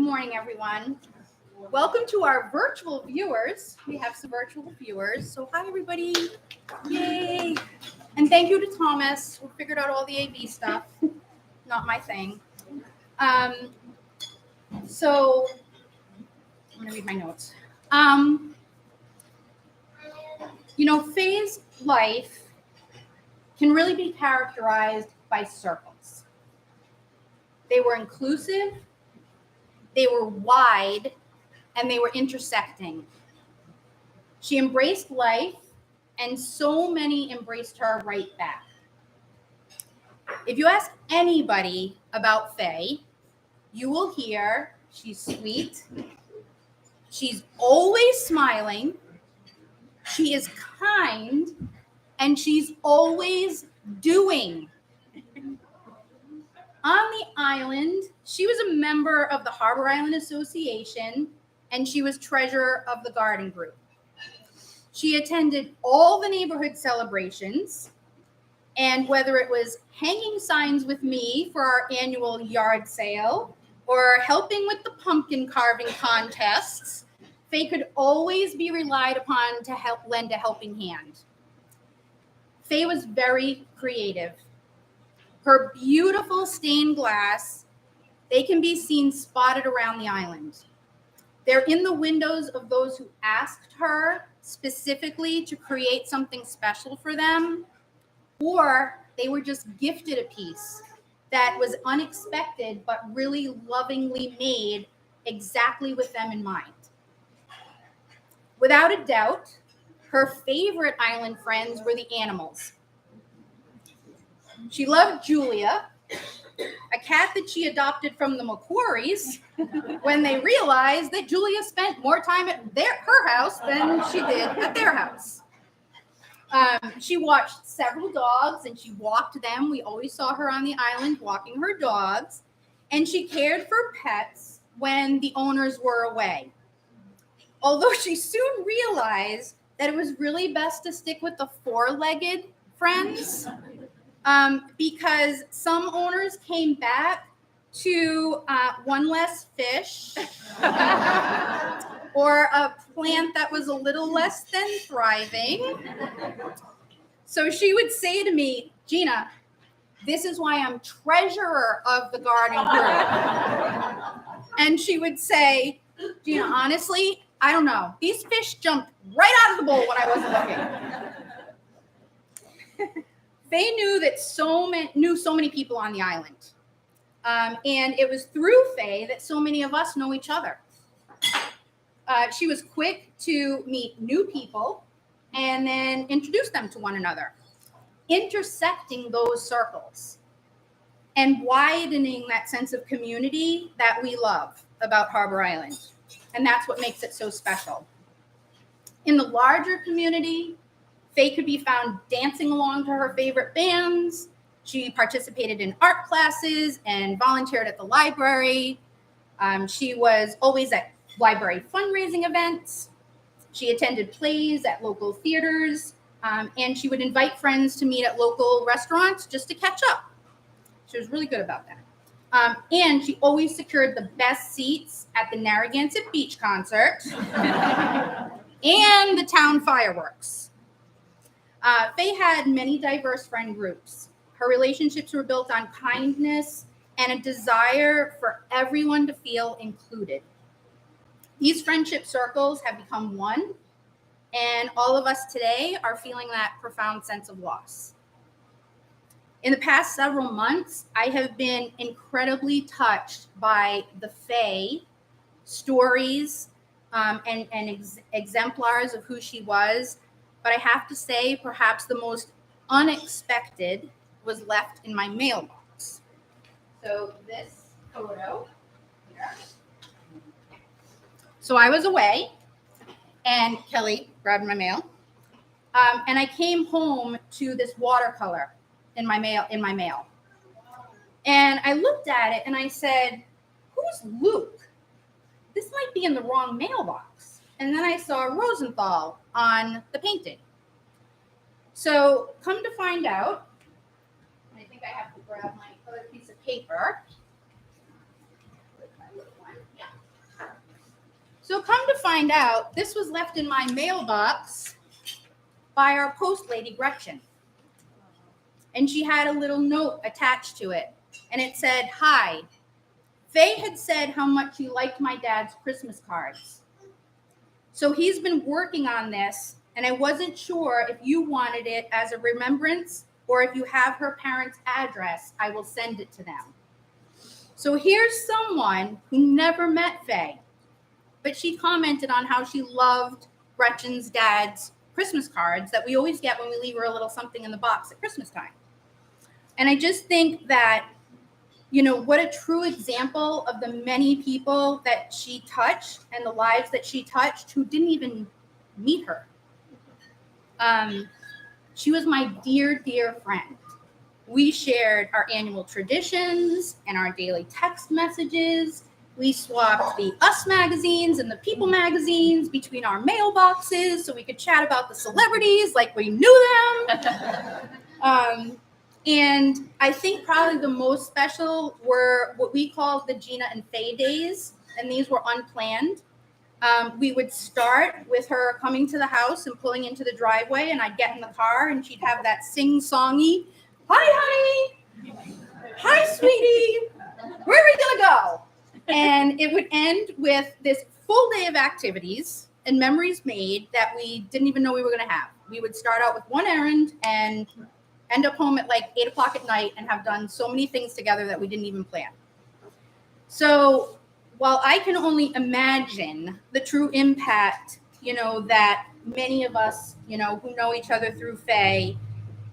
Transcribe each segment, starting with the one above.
morning, everyone. Welcome to our virtual viewers. We have some virtual viewers. So hi, everybody. Yay. And thank you to Thomas, who figured out all the AV stuff. Not my thing. So I'm going to read my notes. Fae's life can really be characterized by circles. They were inclusive, they were wide, and they were intersecting. She embraced life, and so many embraced her right back. If you ask anybody about Fae, you will hear she's sweet, she's always smiling, she is kind, and she's always doing. On the island, she was a member of the Harbor Island Association, and she was treasurer of the garden group. She attended all the neighborhood celebrations, and whether it was hanging signs with me for our annual yard sale or helping with the pumpkin carving contests, Fae could always be relied upon to help lend a helping hand. Fae was very creative. Her beautiful stained glass, they can be seen spotted around the island. They're in the windows of those who asked her specifically to create something special for them, or they were just gifted a piece that was unexpected but really lovingly made exactly with them in mind. Without a doubt, her favorite island friends were the animals. She loved Julia, a cat that she adopted from the Macquaries when they realized that Julia spent more time at her house than she did at their house. She watched several dogs and she walked them. We always saw her on the island walking her dogs. And she cared for pets when the owners were away. Although she soon realized that it was really best to stick with the four-legged friends, because some owners came back to one less fish or a plant that was a little less than thriving. So she would say to me, Gina, this is why I'm treasurer of the garden group. And she would say, Gina, honestly, I don't know. These fish jumped right out of the bowl when I wasn't looking. Fae knew so many people on the island. And it was through Fae that so many of us know each other. She was quick to meet new people and then introduce them to one another, intersecting those circles and widening that sense of community that we love about Harbor Island. And that's what makes it so special. In the larger community, Fae could be found dancing along to her favorite bands. She participated in art classes and volunteered at the library. She was always at library fundraising events. She attended plays at local theaters, and she would invite friends to meet at local restaurants just to catch up. She was really good about that. And she always secured the best seats at the Narragansett Beach concert and the town fireworks. Fae had many diverse friend groups. Her relationships were built on kindness and a desire for everyone to feel included. These friendship circles have become one, and all of us today are feeling that profound sense of loss. In the past several months, I have been incredibly touched by the Fae stories and exemplars of who she was. But I have to say, perhaps the most unexpected was left in my mailbox. So this photo here. So I was away, and Kelly grabbed my mail, and I came home to this watercolor in my mail. And I looked at it and I said, who's Luke? This might be in the wrong mailbox. And then I saw Rosenthal on the painting. So come to find out, I think I have to grab my other piece of paper. My little one. Yeah. So come to find out, this was left in my mailbox by our post lady, Gretchen. And she had a little note attached to it. And it said, "Hi, Faye had said how much you liked my dad's Christmas cards. So he's been working on this, and I wasn't sure if you wanted it as a remembrance or if you have her parents' address, I will send it to them." So here's someone who never met Faye, but she commented on how she loved Gretchen's dad's Christmas cards that we always get when we leave her a little something in the box at Christmas time. And I just think that, you know, what a true example of the many people that she touched and the lives that she touched who didn't even meet her. She was my dear, dear friend. We shared our annual traditions and our daily text messages. We swapped the Us magazines and the People magazines between our mailboxes so we could chat about the celebrities like we knew them. And I think probably the most special were what we called the Gina and Faye days, and these were unplanned. We would start with her coming to the house and pulling into the driveway, and I'd get in the car, and she'd have that sing-songy, "Hi, honey. Hi, sweetie. Where are we gonna go?" And it would end with this full day of activities and memories made that we didn't even know we were gonna have. We would start out with one errand and end up home at like 8 o'clock at night and have done so many things together that we didn't even plan. So while I can only imagine the true impact, you know, that many of us, you know, who know each other through Faye,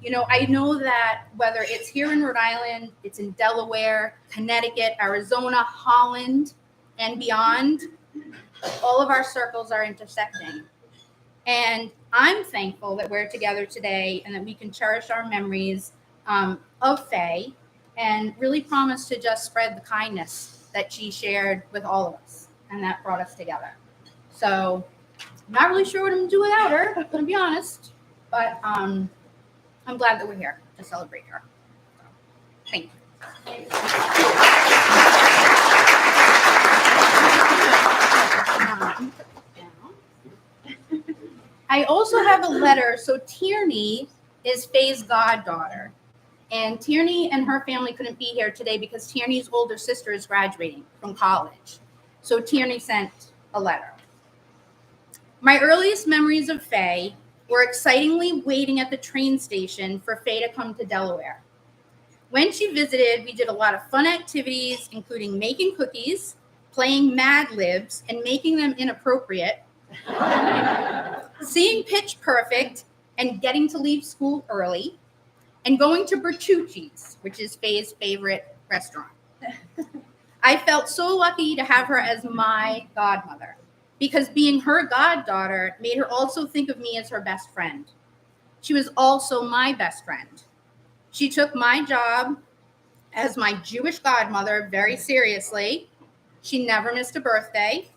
you know, I know that whether it's here in Rhode Island, it's in Delaware, Connecticut, Arizona, Holland, and beyond, all of our circles are intersecting. And I'm thankful that we're together today and that we can cherish our memories of Faye and really promise to just spread the kindness that she shared with all of us and that brought us together. So I'm not really sure what I'm going to do without her, I'm going to be honest. But I'm glad that we're here to celebrate her. So, thank you. I also have a letter. So Tierney is Faye's goddaughter. And Tierney and her family couldn't be here today because Tierney's older sister is graduating from college. So Tierney sent a letter. My earliest memories of Faye were excitingly waiting at the train station for Faye to come to Delaware. When she visited, we did a lot of fun activities, including making cookies, playing Mad Libs, and making them inappropriate, seeing Pitch Perfect and getting to leave school early, and going to Bertucci's, which is Faye's favorite restaurant. I felt so lucky to have her as my godmother because being her goddaughter made her also think of me as her best friend. She was also my best friend. She took my job as my Jewish godmother very seriously. She never missed a birthday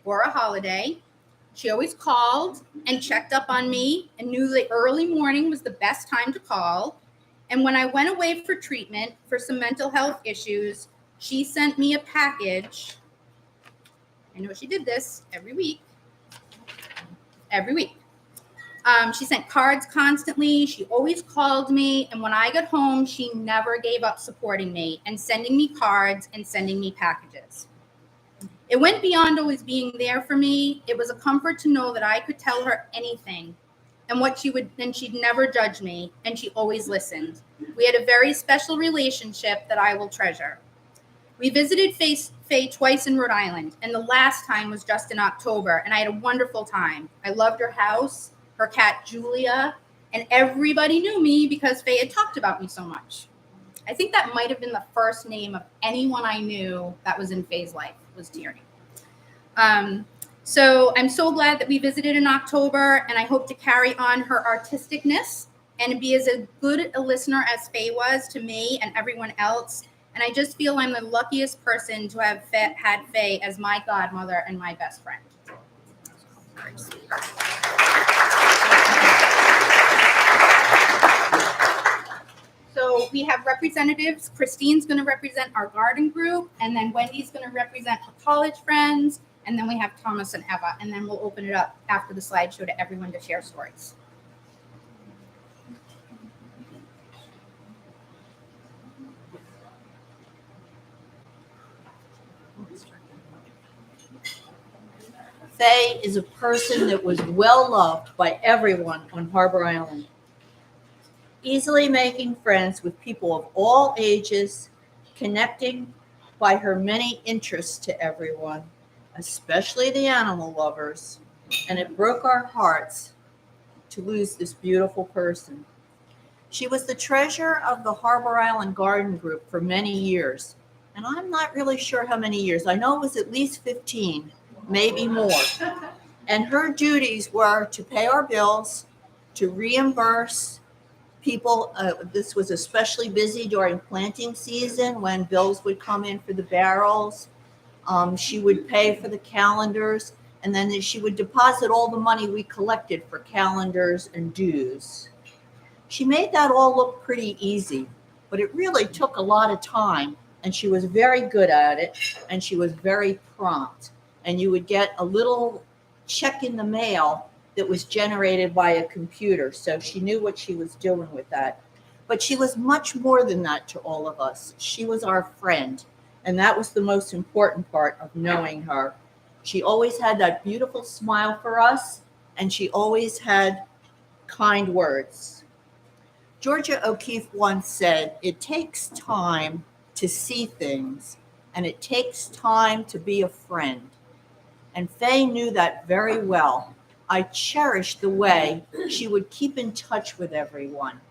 or a holiday. She always called and checked up on me and knew the early morning was the best time to call. And when I went away for treatment for some mental health issues, she sent me a package. I know she did this every week. She sent cards constantly. She always called me. And when I got home, she never gave up supporting me and sending me cards and sending me packages. It went beyond always being there for me. It was a comfort to know that I could tell her anything and what she would, and she'd never judge me, and she always listened. We had a very special relationship that I will treasure. We visited Faye twice in Rhode Island, and the last time was just in October, and I had a wonderful time. I loved her house, her cat Julia, and everybody knew me because Faye had talked about me so much. I think that might have been the first name of anyone I knew that was in Faye's life, was Tierney. So I'm so glad that we visited in October, and I hope to carry on her artisticness and be as good a listener as Faye was to me and everyone else. And I just feel I'm the luckiest person to have had Faye as my godmother and my best friend. So we have representatives. Christine's going to represent our garden group, and then Wendy's going to represent her college friends, and then we have Thomas and Eva, and then we'll open it up after the slideshow to everyone to share stories. Fae is a person that was well loved by everyone on Harbor Island, easily making friends with people of all ages, connecting by her many interests to everyone, especially the animal lovers, and it broke our hearts to lose this beautiful person. She was the treasurer of the Harbor Island Garden Group for many years, and I'm not really sure how many years. I know it was at least 15, maybe more. And her duties were to pay our bills, to reimburse people. This was especially busy during planting season when bills would come in for the barrels. She would pay for the calendars, and then she would deposit all the money we collected for calendars and dues. She made that all look pretty easy, but it really took a lot of time, and she was very good at it, and she was very prompt. And you would get a little check in the mail that was generated by a computer, so she knew what she was doing with that. But she was much more than that to all of us. She was our friend, and that was the most important part of knowing her. She always had that beautiful smile for us, and she always had kind words. Georgia O'Keeffe once said, "It takes time to see things, and it takes time to be a friend." And Faye knew that very well. I cherished the way she would keep in touch with everyone.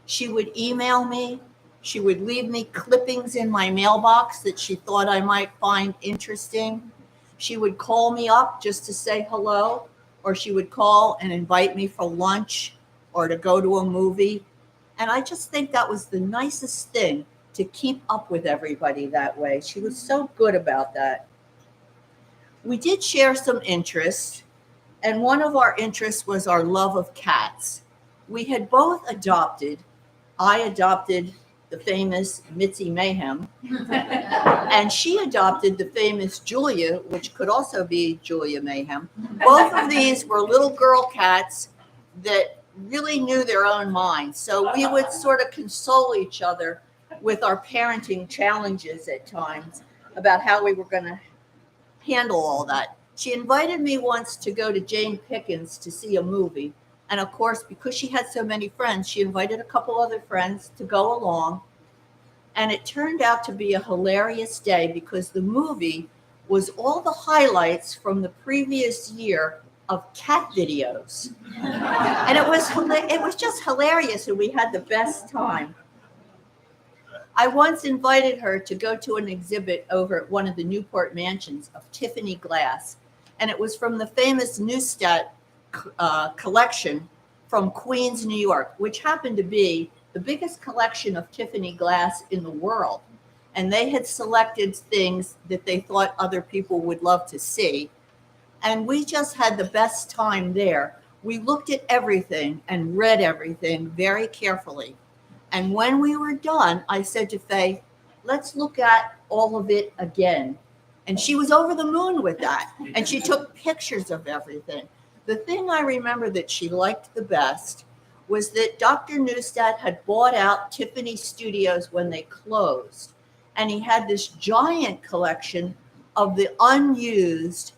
She would email me. She would leave me clippings in my mailbox that she thought I might find interesting. She would call me up just to say hello, or she would call and invite me for lunch or to go to a movie. And I just think that was the nicest thing, to keep up with everybody that way. She was so good about that. We did share some interests, and one of our interests was our love of cats. We had both adopted. I adopted the famous Mitzi Mayhem, and she adopted the famous Julia, which could also be Julia Mayhem. Both of these were little girl cats that really knew their own minds. So we would sort of console each other with our parenting challenges at times about how we were going to handle all that. She invited me once to go to Jane Pickens to see a movie. And of course, because she had so many friends, she invited a couple other friends to go along. And it turned out to be a hilarious day because the movie was all the highlights from the previous year of cat videos. And it was just hilarious, and we had the best time. I once invited her to go to an exhibit over at one of the Newport mansions of Tiffany glass, and it was from the famous Neustadt collection from Queens, New York, which happened to be the biggest collection of Tiffany glass in the world. And they had selected things that they thought other people would love to see. And we just had the best time there. We looked at everything and read everything very carefully. And when we were done, I said to Faye, "Let's look at all of it again." And she was over the moon with that. And she took pictures of everything. The thing I remember that she liked the best was that Dr. Neustadt had bought out Tiffany Studios when they closed. And he had this giant collection of the unused,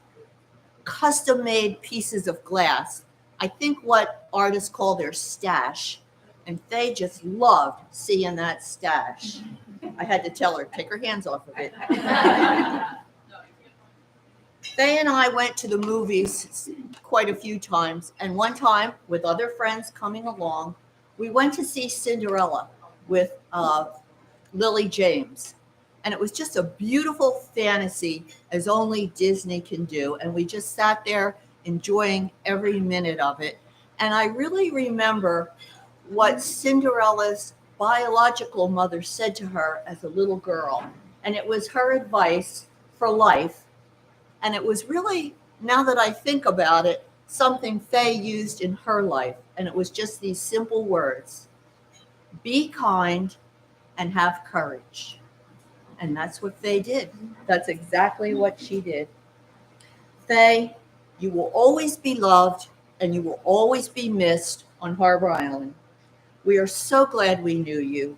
custom-made pieces of glass. I think what artists call their stash. And Faye just loved seeing that stash. I had to tell her, take her hands off of it. Faye and I went to the movies quite a few times. And one time, with other friends coming along, we went to see Cinderella with Lily James. And it was just a beautiful fantasy, as only Disney can do. And we just sat there enjoying every minute of it. And I really remember what Cinderella's biological mother said to her as a little girl. And it was her advice for life. And it was really, now that I think about it, something Faye used in her life. And it was just these simple words: be kind and have courage. And that's what Faye did. That's exactly what she did. Fae, you will always be loved and you will always be missed on Harbor Island. We are so glad we knew you,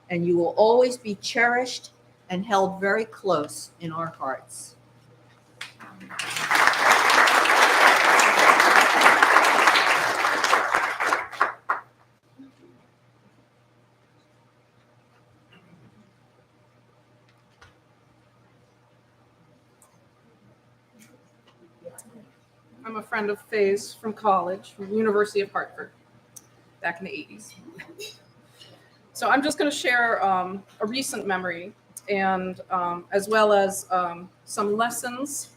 and you will always be cherished and held very close in our hearts. I'm a friend of Faye's from college, from the University of Hartford, back in the 80s. So I'm just going to share a recent memory, and as well as some lessons,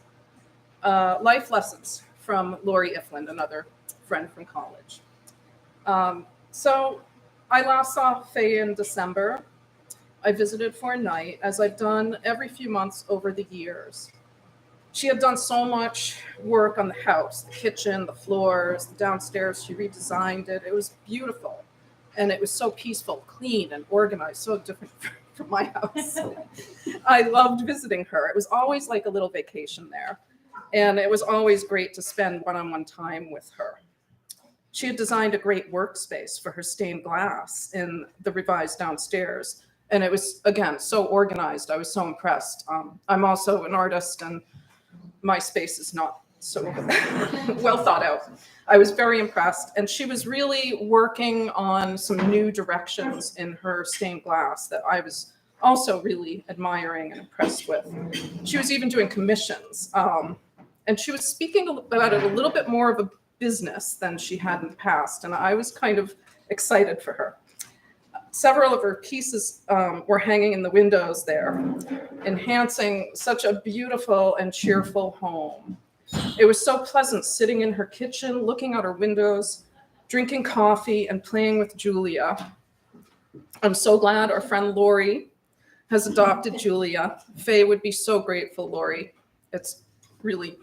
life lessons from Lori Ifland, another friend from college. So I last saw Faye in December. I visited for a night, as I've done every few months over the years. She had done so much work on the house, the kitchen, the floors, the downstairs. She redesigned it. It was beautiful. And it was so peaceful, clean, and organized, so different from my house. I loved visiting her. It was always like a little vacation there. And it was always great to spend one-on-one time with her. She had designed a great workspace for her stained glass in the revised downstairs. And it was, again, so organized. I was so impressed. I'm also an artist, and my space is not so well thought out. I was very impressed. And she was really working on some new directions in her stained glass that I was also really admiring and impressed with. She was even doing commissions. And she was speaking about it a little bit more of a business than she had in the past. And I was kind of excited for her. Several of her pieces were hanging in the windows there, enhancing such a beautiful and cheerful home. It was so pleasant sitting in her kitchen, looking out her windows, drinking coffee, and playing with Julia. I'm so glad our friend Lori has adopted Julia. Faye would be so grateful, Lori. It's really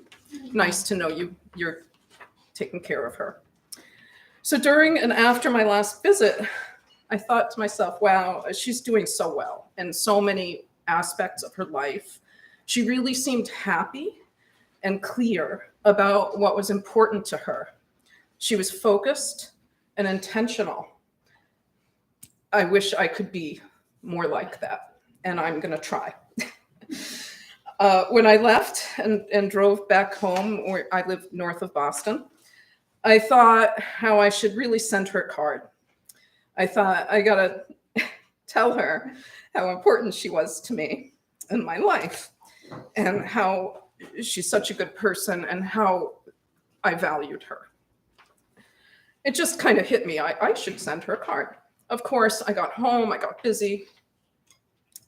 nice to know you're taking care of her. So during and after my last visit, I thought to myself, wow, she's doing so well in so many aspects of her life. She really seemed happy and clear about what was important to her. She was focused and intentional. I wish I could be more like that, and I'm going to try. When I left and drove back home, where I live north of Boston, I thought how I should really send her a card. I thought I gotta tell her how important she was to me in my life, and how she's such a good person and how I valued her. It just kind of hit me. I should send her a card. Of course, I got home, I got busy.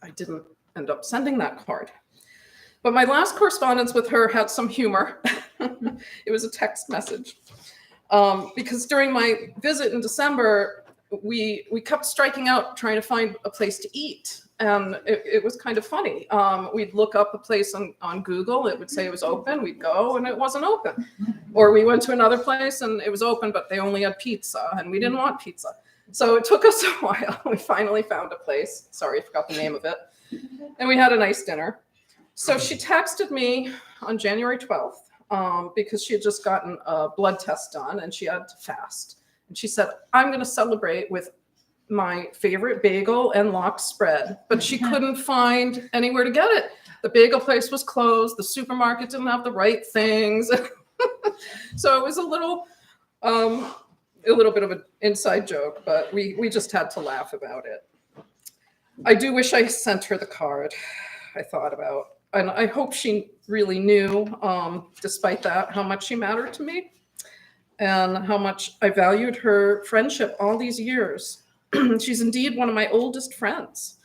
I didn't end up sending that card. But my last correspondence with her had some humor. It was a text message. Because during my visit in December, we kept striking out trying to find a place to eat. And it was kind of funny. We'd look up a place on Google. It would say it was open. We'd go and it wasn't open. Or we went to another place and it was open, but they only had pizza and we didn't want pizza. So it took us a while. We finally found a place. Sorry, I forgot the name of it. And we had a nice dinner. So she texted me on January 12th because she had just gotten a blood test done and she had to fast. And she said, I'm going to celebrate with my favorite bagel and lox spread, but she couldn't find anywhere to get it. The bagel place was closed. The supermarket didn't have the right things. So it was a little bit of an inside joke, but we just had to laugh about it. I do wish I sent her the card. I thought about, and I hope she really knew, despite that, how much she mattered to me and how much I valued her friendship all these years. She's indeed one of my oldest friends.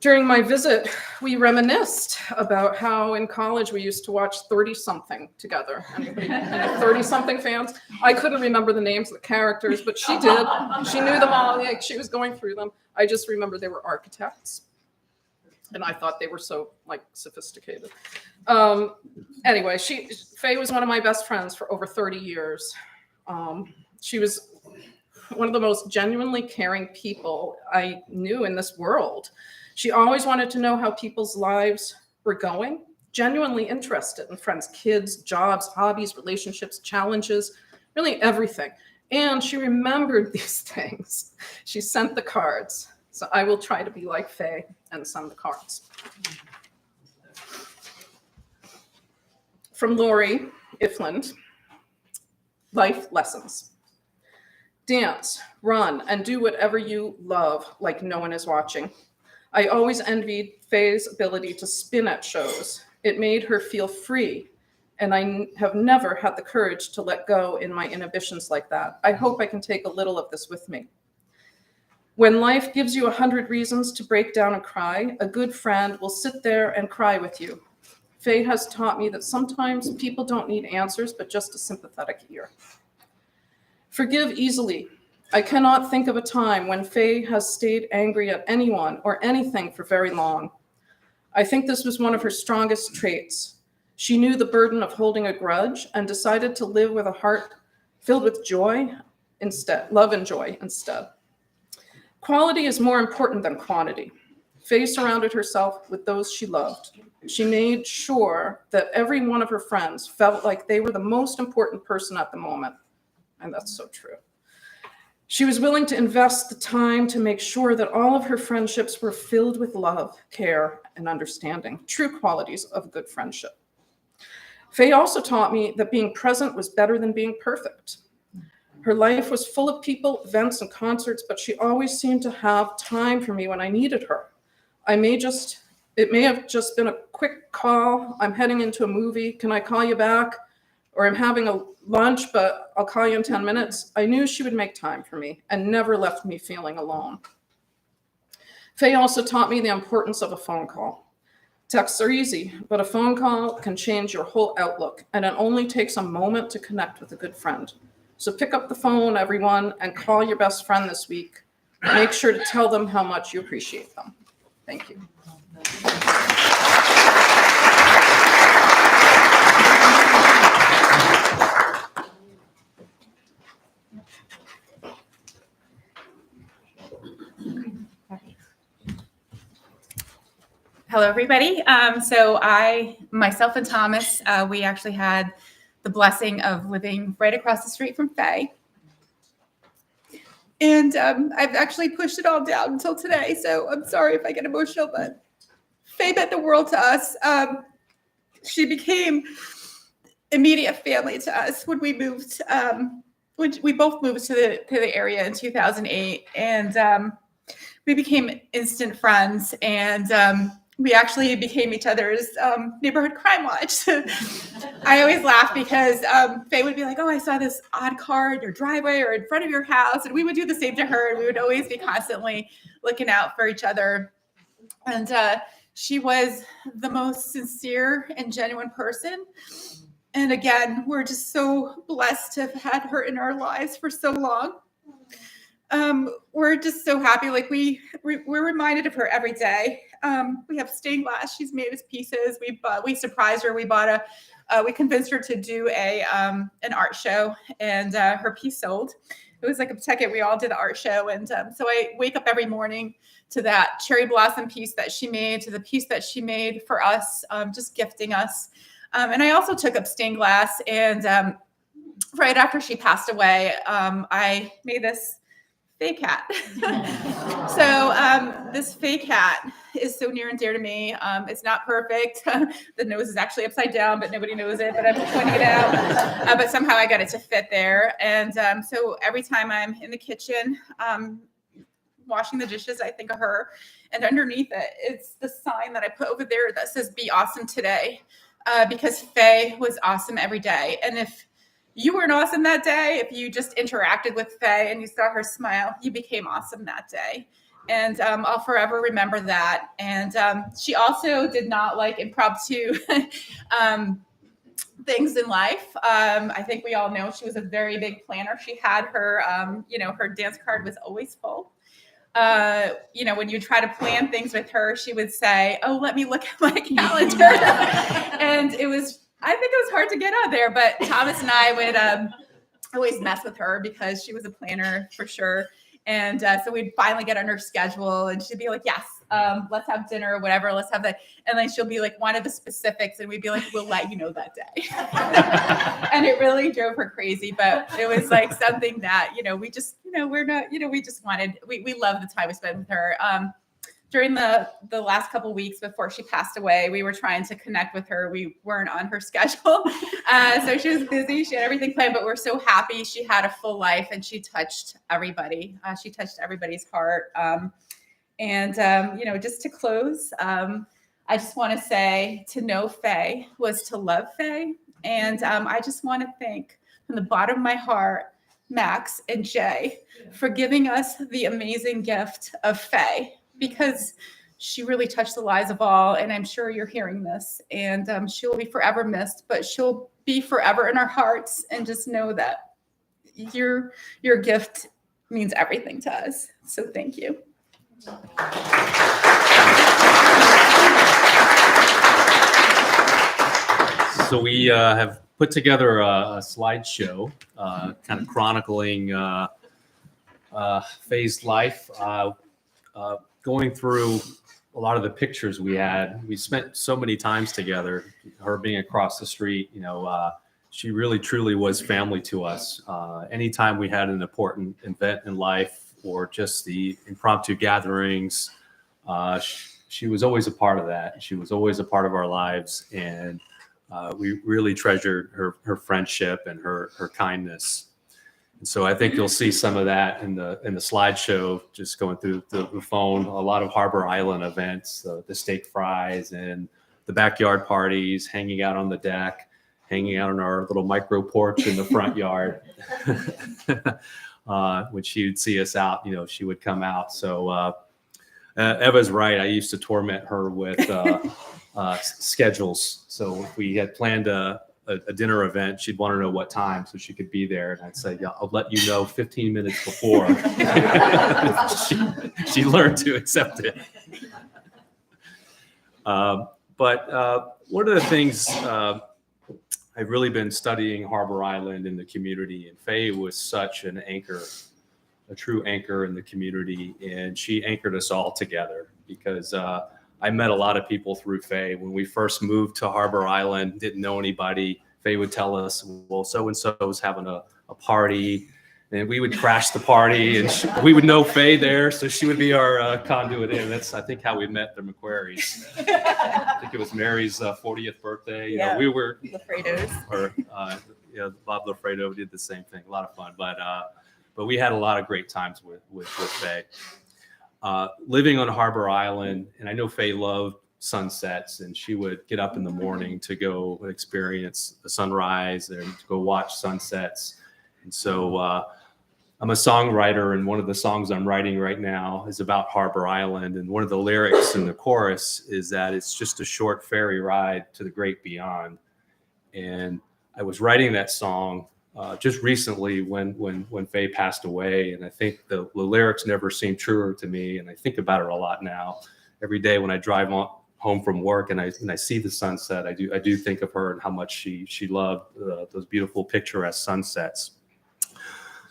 During my visit, we reminisced about how in college we used to watch 30-something together. Anybody 30-something fans? I couldn't remember the names of the characters, but she did. She knew them all. Like, she was going through them. I just remember they were architects. And I thought they were so sophisticated. Anyway, Faye was one of my best friends for over 30 years. She was one of the most genuinely caring people I knew in this world. She always wanted to know how people's lives were going, genuinely interested in friends' kids, jobs, hobbies, relationships, challenges, really everything. And she remembered these things. She sent the cards. So I will try to be like Fae and send the cards. From Lori Ifland, life lessons. Dance, run, and do whatever you love like no one is watching. I always envied Faye's ability to spin at shows. It made her feel free, and I have never had the courage to let go in my inhibitions like that. I hope I can take a little of this with me. When life gives you 100 reasons to break down and cry, a good friend will sit there and cry with you. Faye has taught me that sometimes people don't need answers, but just a sympathetic ear. Forgive easily. I cannot think of a time when Faye has stayed angry at anyone or anything for very long. I think this was one of her strongest traits. She knew the burden of holding a grudge and decided to live with a heart filled with joy instead, love and joy instead. Quality is more important than quantity. Faye surrounded herself with those she loved. She made sure that every one of her friends felt like they were the most important person at the moment. And that's so true. She was willing to invest the time to make sure that all of her friendships were filled with love, care, and understanding, true qualities of good friendship. Faye also taught me that being present was better than being perfect. Her life was full of people, events, and concerts, but she always seemed to have time for me when I needed her. It may have just been a quick call. I'm heading into a movie. Can I call you back? Or I'm having a lunch, but I'll call you in 10 minutes. I knew she would make time for me and never left me feeling alone. Faye also taught me the importance of a phone call. Texts are easy, but a phone call can change your whole outlook, and it only takes a moment to connect with a good friend. So pick up the phone, everyone, and call your best friend this week. Make sure to tell them how much you appreciate them. Thank you. Hello, everybody. So myself and Thomas, we actually had the blessing of living right across the street from Faye. And I've actually pushed it all down until today. So I'm sorry if I get emotional, but Faye meant the world to us. She became immediate family to us when we moved. When we both moved to the area in 2008, and we became instant friends. And we actually became each other's neighborhood crime watch. I always laugh because Faye would be like, "Oh, I saw this odd car in your driveway or in front of your house," and we would do the same to her. And we would always be constantly looking out for each other. And she was the most sincere and genuine person. And again, we're just so blessed to have had her in our lives for so long. We're just so happy. Like we're reminded of her every day. We have stained glass. She's made us pieces. We surprised her. We convinced her to do an art show, and her piece sold. It was like a ticket. We all did the art show. And so I wake up every morning to that cherry blossom piece that she made, to the piece that she made for us, just gifting us. And I also took up stained glass. And right after she passed away, I made this Fae cat. So this Fae cat is so near and dear to me. It's not perfect. The nose is actually upside down, but nobody knows it, but I'm pointing it out. But somehow I got it to fit there. And so every time I'm in the kitchen washing the dishes, I think of her. And underneath it, it's the sign that I put over there that says, "Be awesome today." Because Faye was awesome every day. And if you weren't awesome that day, if you just interacted with Faye and you saw her smile, you became awesome that day. And I'll forever remember that. And she also did not like impromptu things in life. I think we all know she was a very big planner. She had her, her dance card was always full. When you try to plan things with her, she would say, "Oh, let me look at my calendar." And I think it was hard to get out there, but Thomas and I would always mess with her because she was a planner for sure. And so we'd finally get on her schedule and she'd be like, "Yes, let's have dinner or whatever. Let's have that. And then she'll be like, one of the specifics. And we'd be like, we'll let you know that day. And it really drove her crazy. But it was like something that, we just, we're not, we just wanted, we love the time we spent with her. During the last couple of weeks before she passed away, we were trying to connect with her. We weren't on her schedule. So she was busy. She had everything planned, but we're so happy she had a full life and she touched everybody. She touched everybody's heart. Just to close, I just want to say to know Fae was to love Fae. And I just want to thank from the bottom of my heart, Max and Jay, for giving us the amazing gift of Fae, because she really touched the lives of all. And I'm sure you're hearing this, and she'll be forever missed, but she'll be forever in our hearts. And just know that your gift means everything to us. So thank you. So we have put together a slideshow kind of chronicling Faye's life, going through a lot of the pictures we had. We spent so many times together, her being across the street, she really truly was family to us. Anytime we had an important event in life or just the impromptu gatherings, she was always a part of that. She was always a part of our lives. And we really treasured her friendship and her kindness. And so I think you'll see some of that in the slideshow, just going through the phone. A lot of Harbor Island events, the steak fries and the backyard parties, hanging out on the deck, hanging out on our little micro porch in the front yard. When she would see us out, she would come out. So Eva's right. I used to torment her with schedules. So if we had planned a dinner event, she'd want to know what time so she could be there. And I'd say, yeah, I'll let you know 15 minutes before. she learned to accept it. But one of the things I've really been studying Harbor Island and the community, and Faye was such an anchor, a true anchor in the community. And she anchored us all together, because I met a lot of people through Faye. When we first moved to Harbor Island, didn't know anybody. Faye would tell us, well, so-and-so was having a party, and we would crash the party, and we would know Faye there, so she would be our conduit in. That's, I think, how we met the McQuarries. I think it was Mary's 40th birthday. Yeah, we were Lafredos. Bob Lafredo did the same thing. A lot of fun, but we had a lot of great times with Faye. Living on Harbor Island, and I know Faye loved sunsets, and she would get up in the morning to go experience the sunrise and to go watch sunsets. And so I'm a songwriter, and one of the songs I'm writing right now is about Harbor Island. And one of the lyrics in the chorus is that it's just a short ferry ride to the great beyond. And I was writing that song just recently when Faye passed away, and I think the lyrics never seemed truer to me, and I think about it a lot now. Every day when I drive home from work and I see the sunset, I do think of her and how much she loved those beautiful picturesque sunsets.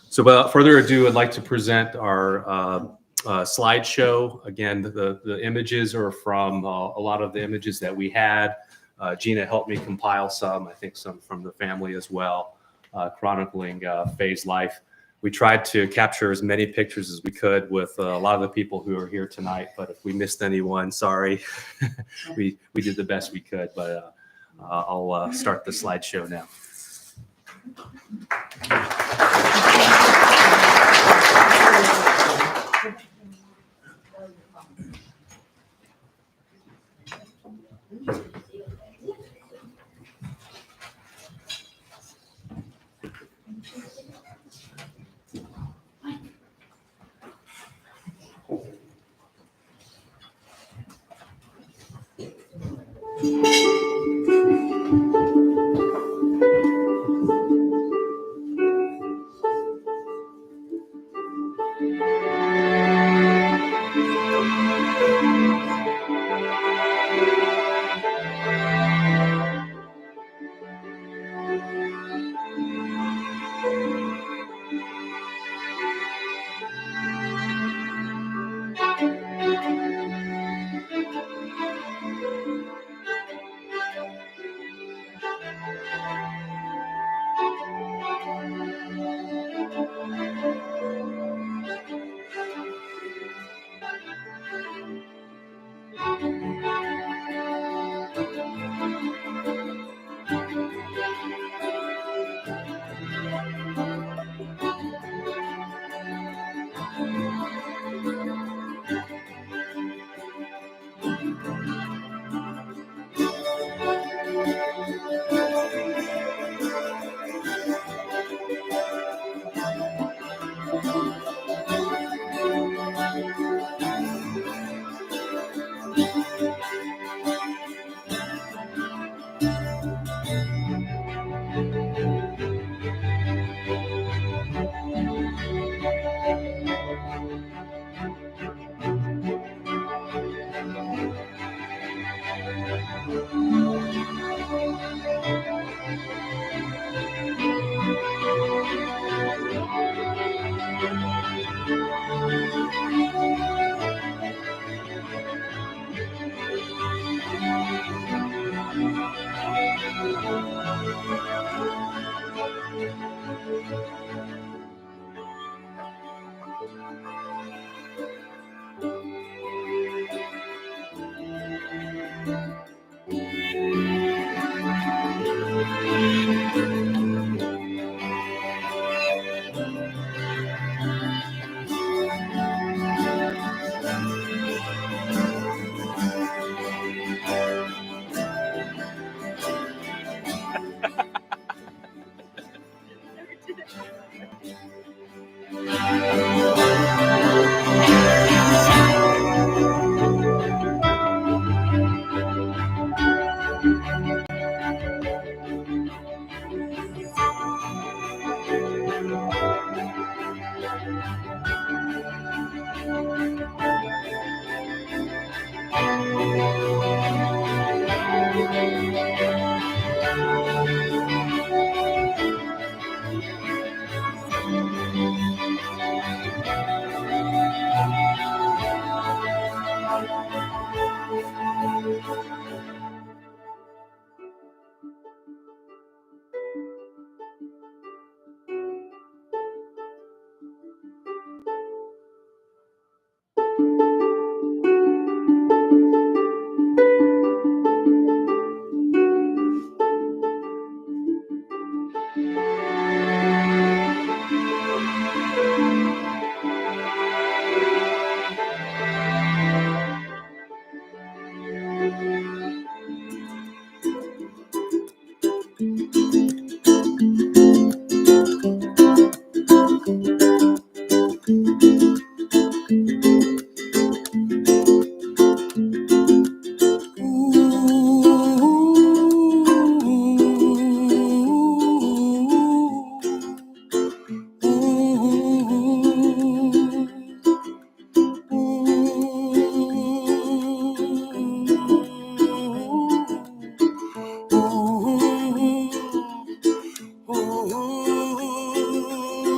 So without further ado, I'd like to present our slideshow. Again, the images are from a lot of the images that we had. Gina helped me compile some, I think some from the family as well. Chronicling Faye's life. We tried to capture as many pictures as we could with a lot of the people who are here tonight, but if we missed anyone, sorry. we did the best we could, but I'll start the slideshow now.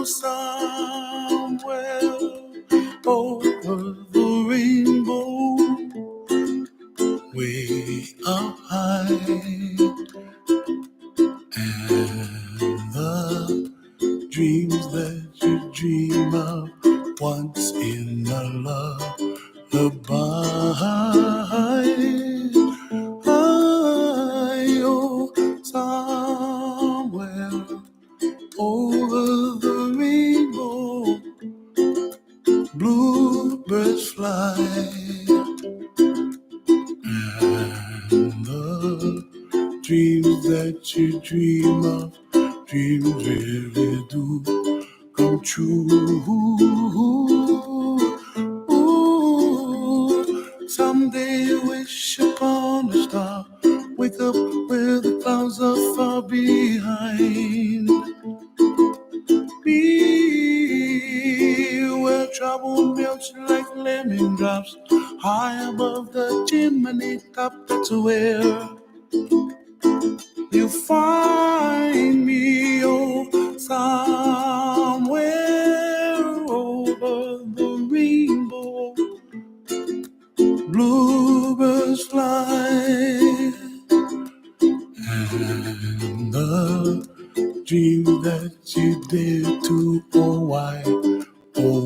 Somewhere over the rainbow, way up high, and the dreams that you dream of once in a lullaby. Oh, somewhere over the rainbow, bluebirds fly, and the dreams that you dream of, dreams really do come true. Ooh, someday you wish upon a star, wake up where the clouds are far behind. Be where trouble melts like lemon drops, high above the chimney top. That's where you find me, oh, somewhere over the rainbow, bluebirds fly, and the dream that you dare to, oh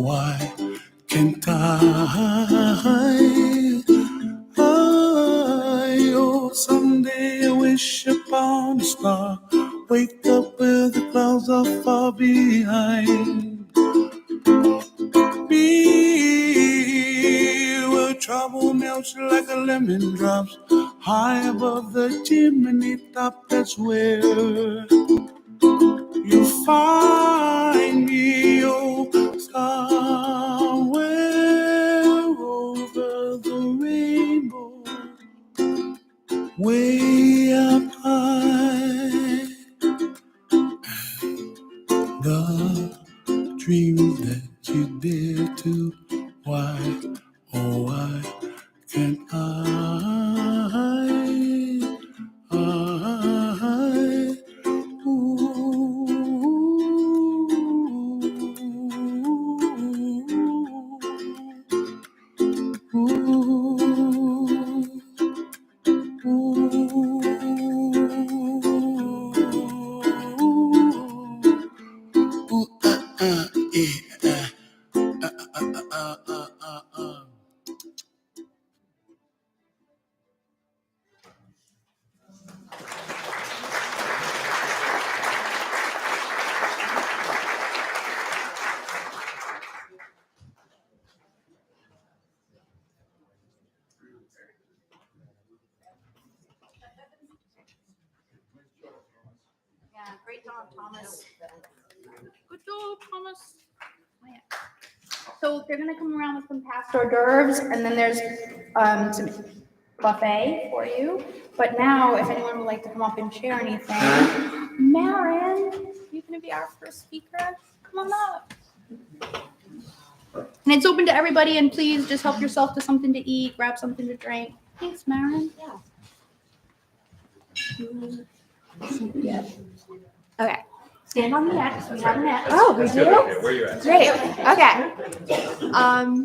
why can't I? Oh, someday I wish upon a star, wake up where the clouds are far behind. Be where trouble melts like a lemon drops, high above the chimney top. That's where you find me, oh, somewhere over the rainbow, way up high. The dreams that you dare to, why, oh why can't I? Yeah, great job, Thomas. Good job, Thomas. So they're gonna come around with some past hors d'oeuvres, and then there's some buffet for you. But now, if anyone would like to come up and share anything, Marin, you're gonna be our first speaker. Come on up. And it's open to everybody, and please just help yourself to something to eat, grab something to drink. Thanks, Marin. Yeah. Okay. Stand on the X. We have an X. Oh, we do? Where you at? Great. Okay.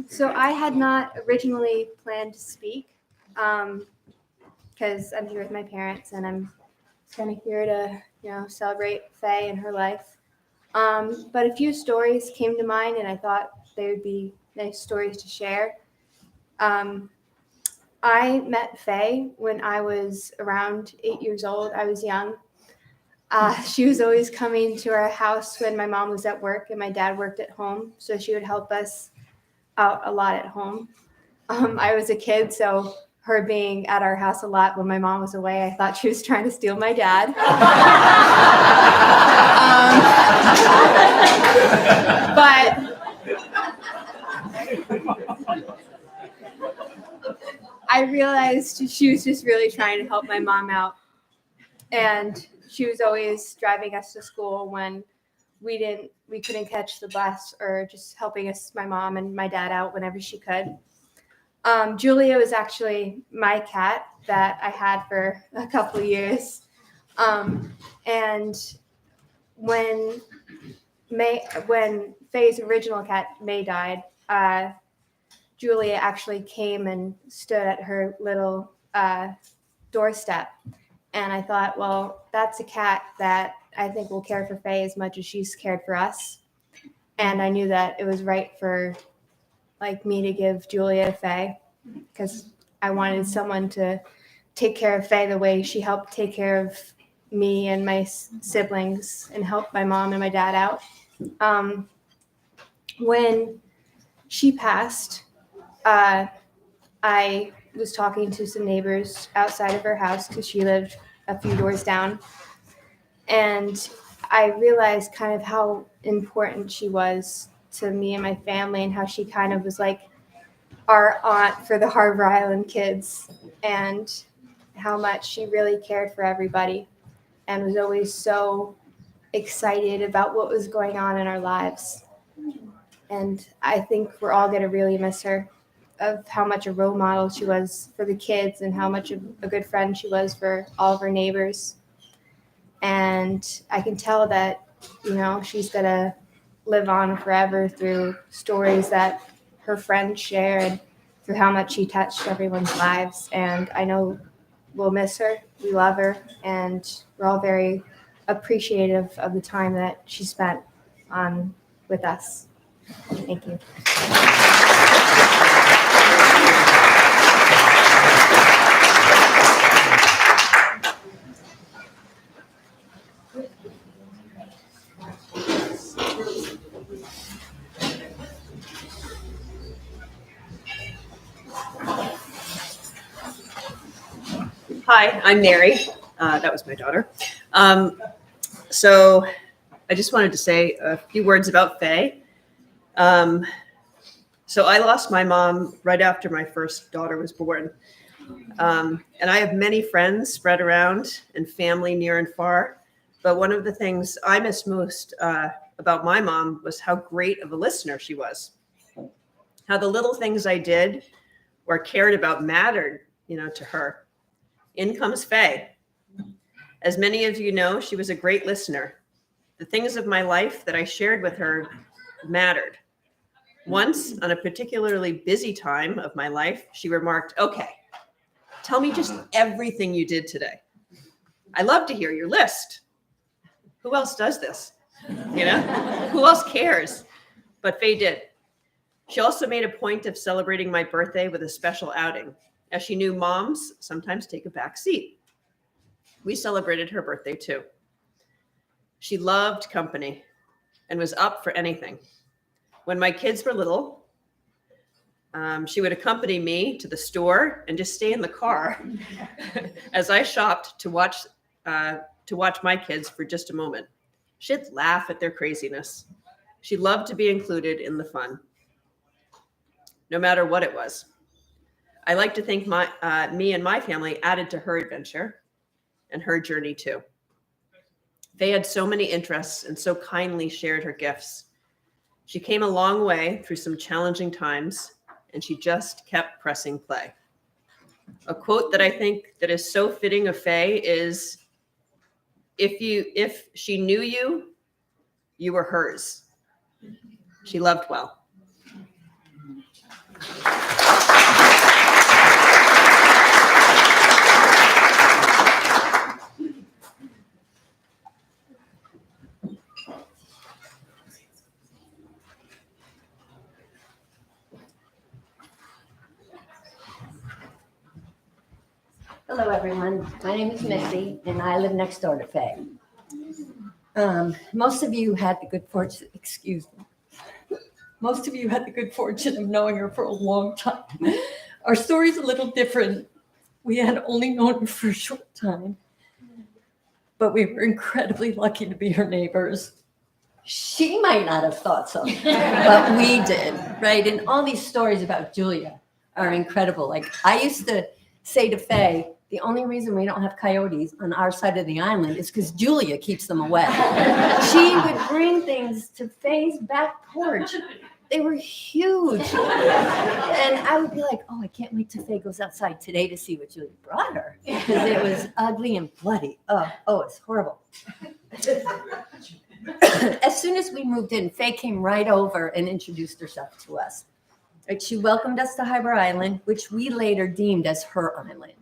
So I had not originally planned to speak because I'm here with my parents and I'm kind of here to, celebrate Fae and her life. But a few stories came to mind and I thought they would be nice stories to share. I met Fae when I was around 8 years old. I was young. She was always coming to our house when my mom was at work and my dad worked at home. So she would help us out a lot at home. I was a kid, so her being at our house a lot when my mom was away, I thought she was trying to steal my dad. But I realized she was just really trying to help my mom out. And she was always driving us to school when we couldn't catch the bus, or just helping us, my mom and my dad, out whenever she could. Julia was actually my cat that I had for a couple of years. And when Faye's original cat, May, died, Julia actually came and stood at her little doorstep. And I thought, well, that's a cat that I think will care for Faye as much as she's cared for us. And I knew that it was right for me to give Julia to Faye, because I wanted someone to take care of Faye the way she helped take care of me and my siblings and help my mom and my dad out. When she passed, I was talking to some neighbors outside of her house because she lived a few doors down. And I realized kind of how important she was to me and my family, and how she kind of was like our aunt for the Harbor Island kids, and how much she really cared for everybody and was always so excited about what was going on in our lives. And I think we're all going to really miss her, of how much a role model she was for the kids and how much of a good friend she was for all of her neighbors. And I can tell that, she's going to live on forever through stories that her friends share and through how much she touched everyone's lives. And I know we'll miss her. We love her. And we're all very appreciative of the time that she spent with us. Thank you. Hi, I'm Mary. That was my daughter. So I just wanted to say a few words about Fae. So I lost my mom right after my first daughter was born. And I have many friends spread around and family near and far. But one of the things I miss most about my mom was how great of a listener she was. How the little things I did or cared about mattered, to her. In comes Fae. As many of you know, she was a great listener. The things of my life that I shared with her mattered. Once, on a particularly busy time of my life, she remarked, "Okay, tell me just everything you did today. I love to hear your list. Who else does this? Who else cares?" But Faye did. She also made a point of celebrating my birthday with a special outing, as she knew moms sometimes take a back seat. We celebrated her birthday too. She loved company and was up for anything. When my kids were little, she would accompany me to the store and just stay in the car as I shopped to watch my kids for just a moment. She'd laugh at their craziness. She loved to be included in the fun, no matter what it was. I like to think me and my family added to her adventure and her journey too. Fae had so many interests and so kindly shared her gifts. She came a long way through some challenging times, and she just kept pressing play. A quote that I think that is so fitting of Fae is, if she knew you, you were hers. She loved well. Hello, everyone. My name is Missy, and I live next door to Faye. Most of you had the good fortune, most of you had the good fortune of knowing her for a long time. Our story's a little different. We had only known her for a short time, but we were incredibly lucky to be her neighbors. She might not have thought so, but we did, right? And all these stories about Julia are incredible. Like, I used to say to Faye, the only reason we don't have coyotes on our side of the island is because Julia keeps them away. She would bring things to Faye's back porch. They were huge. And I would be like, oh, I can't wait till Faye goes outside today to see what Julia brought her. Because it was ugly and bloody. Oh, it's horrible. As soon as we moved in, Faye came right over and introduced herself to us. Like, she welcomed us to Harbor Island, which we later deemed as her island.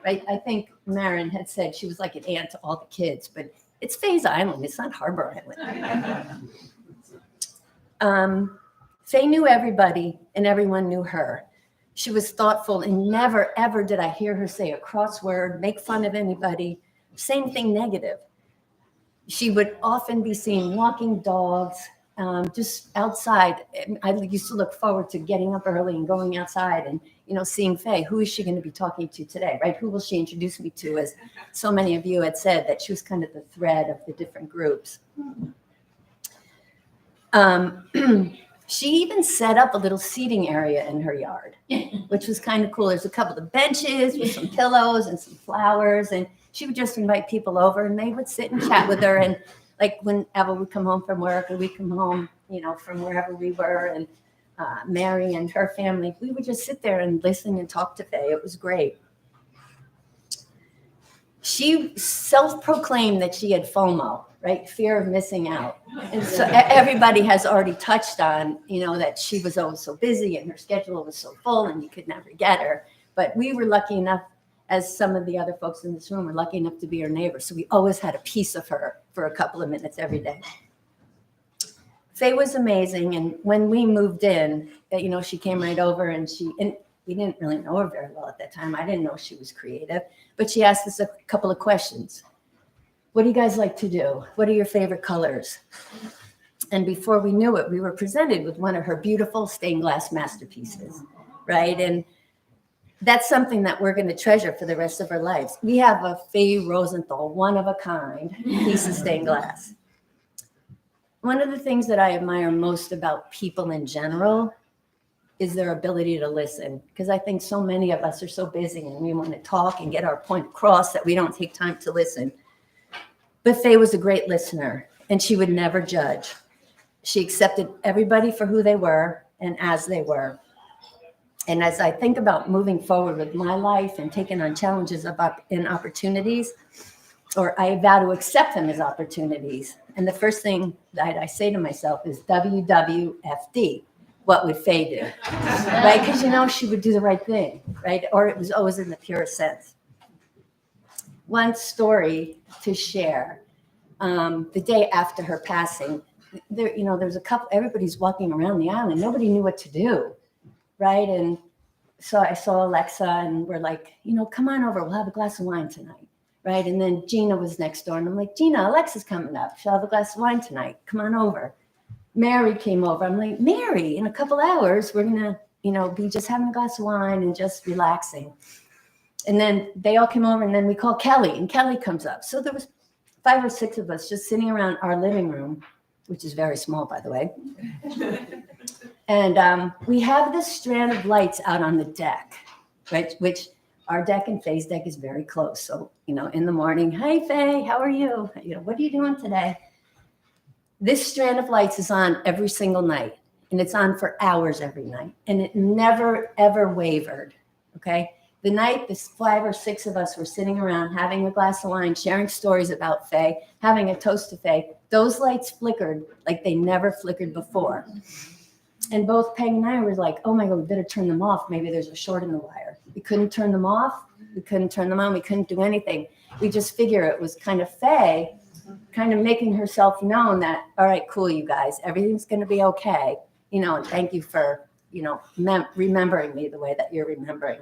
Right? I think Marin had said she was like an aunt to all the kids, but it's Faye's Island. It's not Harbor Island. Faye knew everybody, and everyone knew her. She was thoughtful, and never, ever did I hear her say a cross word, make fun of anybody, say anything negative. She would often be seen walking dogs, just outside. I used to look forward to getting up early and going outside and, seeing Faye. Who is she going to be talking to today, right? Who will she introduce me to? As so many of you had said, that she was kind of the thread of the different groups. She even set up a little seating area in her yard, which was kind of cool. There's a couple of benches with some pillows and some flowers, and she would just invite people over, and they would sit and chat with her. And like when Eva would come home from work, or we'd come home, from wherever we were, and Mary and her family, we would just sit there and listen and talk to Faye. It was great. She self-proclaimed that she had FOMO, right? Fear of missing out. And so everybody has already touched on, that she was always so busy and her schedule was so full and you could never get her. But we were lucky enough, as some of the other folks in this room were lucky enough to be her neighbor. So we always had a piece of her for a couple of minutes every day. Faye was amazing. And when we moved in, she came right over, and we didn't really know her very well at that time. I didn't know she was creative, but she asked us a couple of questions. What do you guys like to do? What are your favorite colors? And before we knew it, we were presented with one of her beautiful stained glass masterpieces, right? And that's something that we're going to treasure for the rest of our lives. We have a Fae Rosenthal, one of a kind piece of stained glass. One of the things that I admire most about people in general is their ability to listen, because I think so many of us are so busy and we want to talk and get our point across that we don't take time to listen. But Faye was a great listener, and she would never judge. She accepted everybody for who they were and as they were. And as I think about moving forward with my life and taking on challenges and opportunities, or I vow to accept them as opportunities. And the first thing that I say to myself is WWFD. What would Faye do? Right? Because, she would do the right thing, right? Or it was always in the purest sense. One story to share. The day after her passing, there, there's a couple, everybody's walking around the island. Nobody knew what to do. Right. And so I saw Alexa and we're like, come on over. We'll have a glass of wine tonight. Right. And then Gina was next door and I'm like, Gina, Alexa's coming up. She'll have a glass of wine tonight. Come on over. Mary came over. I'm like, Mary, in a couple hours, we're going to, be just having a glass of wine and just relaxing. And then they all came over and then we called Kelly and Kelly comes up. So there was 5 or 6 of us just sitting around our living room, which is very small, by the way. And we have this strand of lights out on the deck, right? Which our deck and Faye's deck is very close. So, in the morning, hey, Faye, how are you? What are you doing today? This strand of lights is on every single night, and it's on for hours every night, and it never, ever wavered, okay? The night the 5 or 6 of us were sitting around having a glass of wine, sharing stories about Faye, having a toast to Faye, those lights flickered like they never flickered before. And both Peg and I were like, oh my God, we better turn them off. Maybe there's a short in the wire. We couldn't turn them off. We couldn't turn them on. We couldn't do anything. We just figure it was kind of Faye kind of making herself known that, all right, cool, you guys, everything's going to be okay. And thank you for, remembering me the way that you're remembering.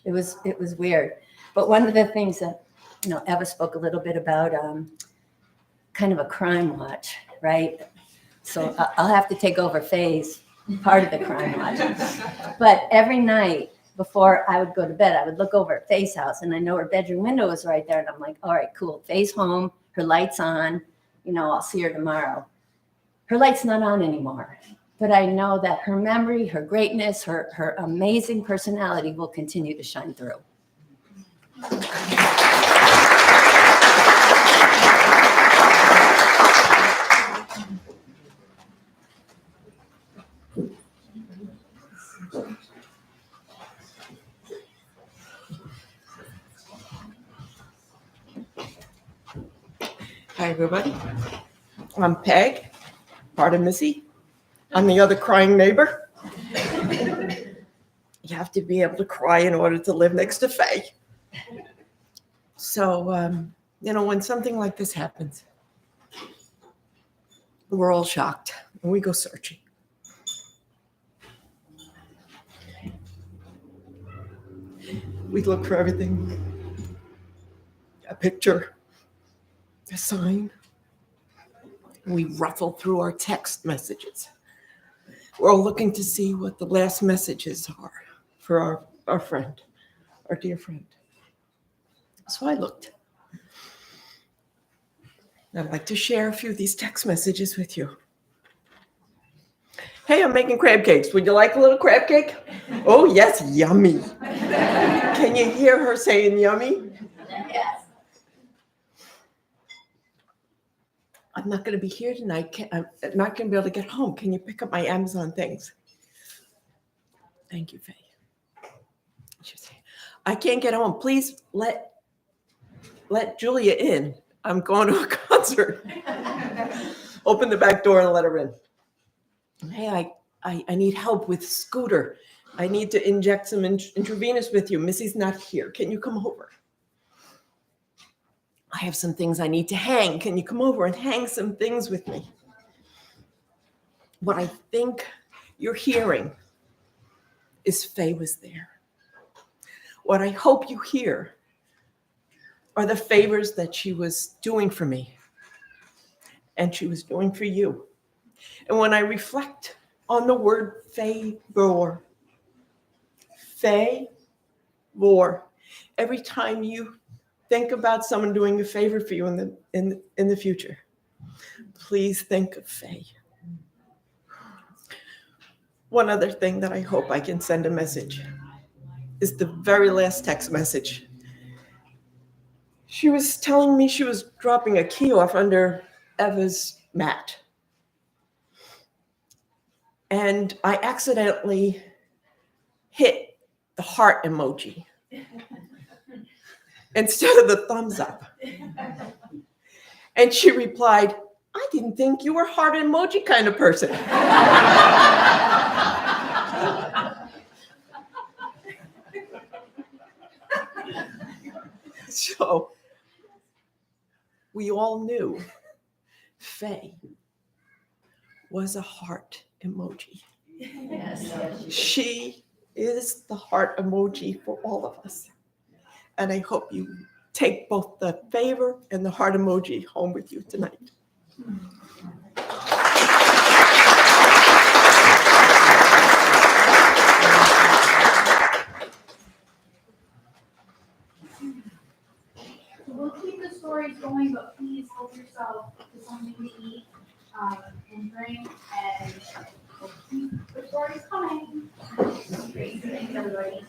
It was weird. But one of the things that, Eva spoke a little bit about, kind of a crime watch, right? So I'll have to take over Faye's part of the crime watch. But every night before I would go to bed, I would look over at Faye's house and I know her bedroom window was right there. And I'm like, all right, cool. Faye's home, her light's on, I'll see her tomorrow. Her light's not on anymore. But I know that her memory, her greatness, her amazing personality will continue to shine through. Hi, everybody. I'm Peg, part of Missy. I'm the other crying neighbor. You have to be able to cry in order to live next to Faye. So, when something like this happens, we're all shocked and we go searching. We look for everything. A picture, a sign. We ruffle through our text messages. We're all looking to see what the last messages are for our friend, our dear friend. So I looked. I'd like to share a few of these text messages with you. Hey, I'm making crab cakes. Would you like a little crab cake? Oh, yes, yummy. Can you hear her saying yummy? Yes. I'm not going to be here tonight. I'm not going to be able to get home. Can you pick up my Amazon things? Thank you, Faye. She said, I can't get home. Please let Julia in. I'm going to a concert. Open the back door and let her in. Hey, I need help with Scooter. I need to inject some intravenous with you. Missy's not here. Can you come over? I have some things I need to hang. Can you come over and hang some things with me? What I think you're hearing is Faye was there. What I hope you hear are the favors that she was doing for me and she was doing for you. And when I reflect on the word favor, every time you think about someone doing a favor for you in the future, please think of Faye. One other thing that I hope I can send a message is the very last text message. She was telling me she was dropping a key off under Eva's mat. And I accidentally hit the heart emoji instead of the thumbs up. And she replied, I didn't think you were heart emoji kind of person. So we all knew Faye was a heart emoji. Yes. She is the heart emoji for all of us. And I hope you take both the favor and the heart emoji home with you tonight. We'll keep the stories going, but please help yourself to something to eat and drink, and we'll keep the stories coming. Great, thanks everybody.